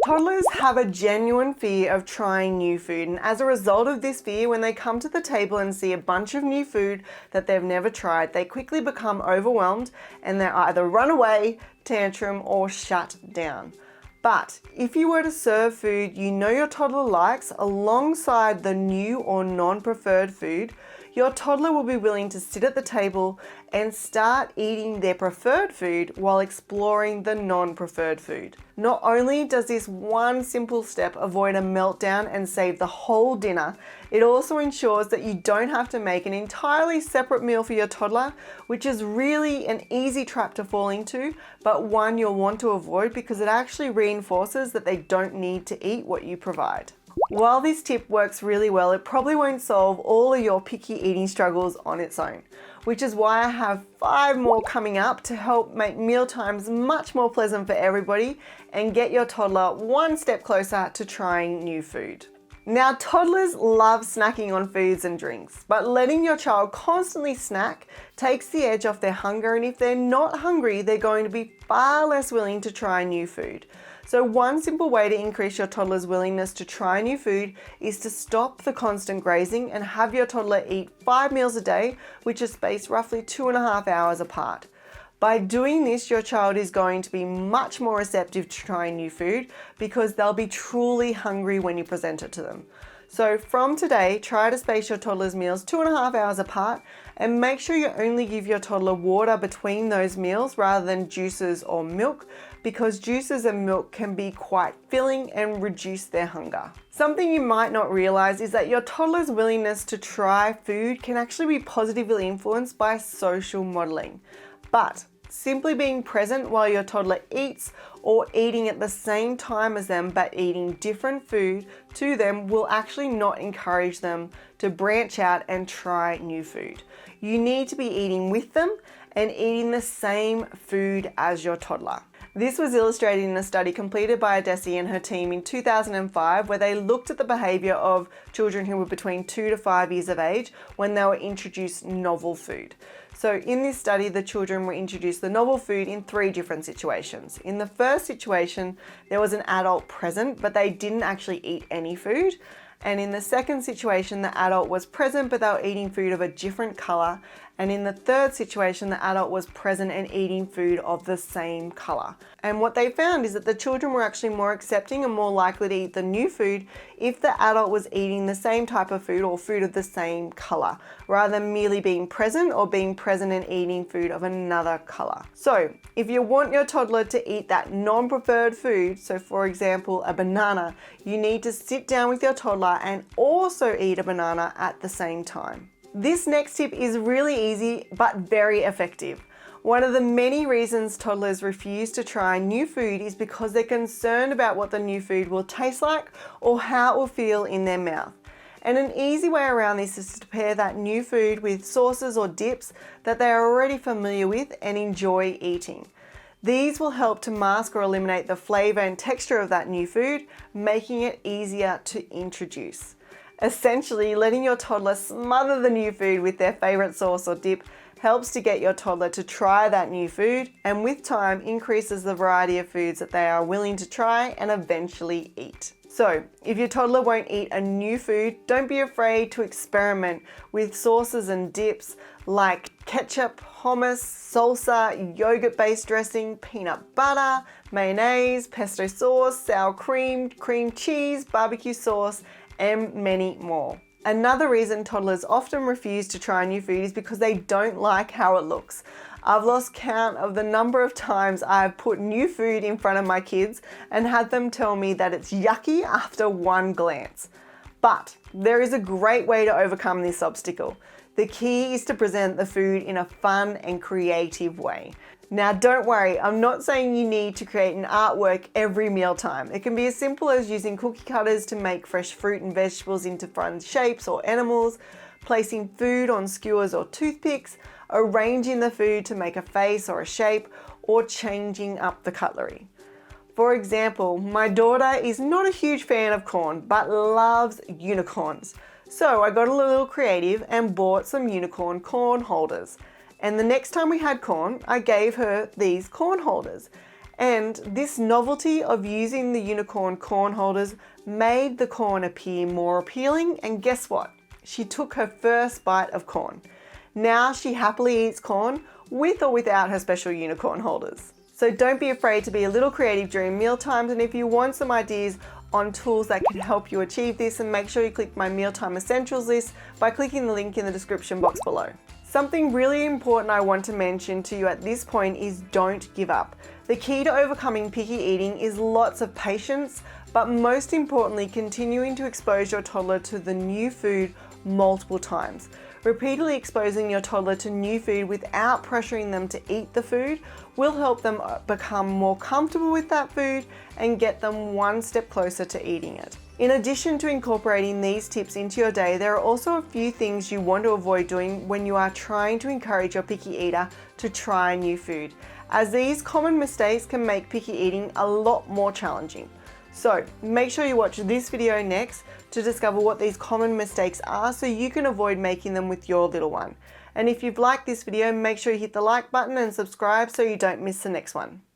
Toddlers have a genuine fear of trying new food, and as a result of this fear, when they come to the table and see a bunch of new food that they've never tried, they quickly become overwhelmed and they either run away, tantrum, or shut down. But if you were to serve food you know your toddler likes alongside the new or non-preferred food, your toddler will be willing to sit at the table and start eating their preferred food while exploring the non-preferred food. Not only does this one simple step avoid a meltdown and save the whole dinner, it also ensures that you don't have to make an entirely separate meal for your toddler, which is really an easy trap to fall into, but one you'll want to avoid because it actually reinforces that they don't need to eat what you provide. While this tip works really well, it probably won't solve all of your picky eating struggles on its own, which is why I have 5 more coming up to help make meal times much more pleasant for everybody and get your toddler one step closer to trying new food. Now, toddlers love snacking on foods and drinks, but letting your child constantly snack takes the edge off their hunger, and if they're not hungry, they're going to be far less willing to try new food. So one simple way to increase your toddler's willingness to try new food is to stop the constant grazing and have your toddler eat 5 meals a day, which are spaced roughly 2.5 hours apart. By doing this, your child is going to be much more receptive to trying new food because they'll be truly hungry when you present it to them. So from today, try to space your toddler's meals 2.5 hours apart and make sure you only give your toddler water between those meals rather than juices or milk, because juices and milk can be quite filling and reduce their hunger. Something you might not realize is that your toddler's willingness to try food can actually be positively influenced by social modeling. But simply being present while your toddler eats or eating at the same time as them but eating different food to them will actually not encourage them to branch out and try new food. You need to be eating with them and eating the same food as your toddler. This was illustrated in a study completed by Adesi and her team in 2005, where they looked at the behaviour of children who were between 2 to 5 years of age when they were introduced novel food. So in this study, the children were introduced the novel food in 3 different situations. In the first situation, there was an adult present, but they didn't actually eat any food. And in the second situation, the adult was present, but they were eating food of a different colour. And in the third situation, the adult was present and eating food of the same colour. And what they found is that the children were actually more accepting and more likely to eat the new food if the adult was eating the same type of food or food of the same colour, rather than merely being present or being present and eating food of another colour. So if you want your toddler to eat that non-preferred food, so for example a banana, you need to sit down with your toddler and also eat a banana at the same time. This next tip is really easy but very effective. One of the many reasons toddlers refuse to try new food is because they're concerned about what the new food will taste like or how it will feel in their mouth. And an easy way around this is to pair that new food with sauces or dips that they are already familiar with and enjoy eating. These will help to mask or eliminate the flavour and texture of that new food, making it easier to introduce. Essentially, letting your toddler smother the new food with their favourite sauce or dip helps to get your toddler to try that new food, and with time increases the variety of foods that they are willing to try and eventually eat. So, if your toddler won't eat a new food, don't be afraid to experiment with sauces and dips like ketchup, hummus, salsa, yogurt-based dressing, peanut butter, mayonnaise, pesto sauce, sour cream, cream cheese, barbecue sauce, and many more. Another reason toddlers often refuse to try new food is because they don't like how it looks. I've lost count of the number of times I've put new food in front of my kids and had them tell me that it's yucky after one glance. But there is a great way to overcome this obstacle. The key is to present the food in a fun and creative way. Now don't worry, I'm not saying you need to create an artwork every mealtime. It can be as simple as using cookie cutters to make fresh fruit and vegetables into fun shapes or animals, placing food on skewers or toothpicks, arranging the food to make a face or a shape, or changing up the cutlery. For example, my daughter is not a huge fan of corn, but loves unicorns. So I got a little creative and bought some unicorn corn holders. And the next time we had corn, I gave her these corn holders. And this novelty of using the unicorn corn holders made the corn appear more appealing, and guess what? She took her first bite of corn. Now she happily eats corn with or without her special unicorn holders. So don't be afraid to be a little creative during meal times, and if you want some ideas on tools that can help you achieve this, then make sure you click my Mealtime Essentials list by clicking the link in the description box below. Something really important I want to mention to you at this point is don't give up. The key to overcoming picky eating is lots of patience, but most importantly, continuing to expose your toddler to the new food multiple times. Repeatedly exposing your toddler to new food without pressuring them to eat the food will help them become more comfortable with that food and get them one step closer to eating it. In addition to incorporating these tips into your day, there are also a few things you want to avoid doing when you are trying to encourage your picky eater to try new food, as these common mistakes can make picky eating a lot more challenging. So make sure you watch this video next to discover what these common mistakes are so you can avoid making them with your little one. And if you've liked this video, make sure you hit the like button and subscribe so you don't miss the next one.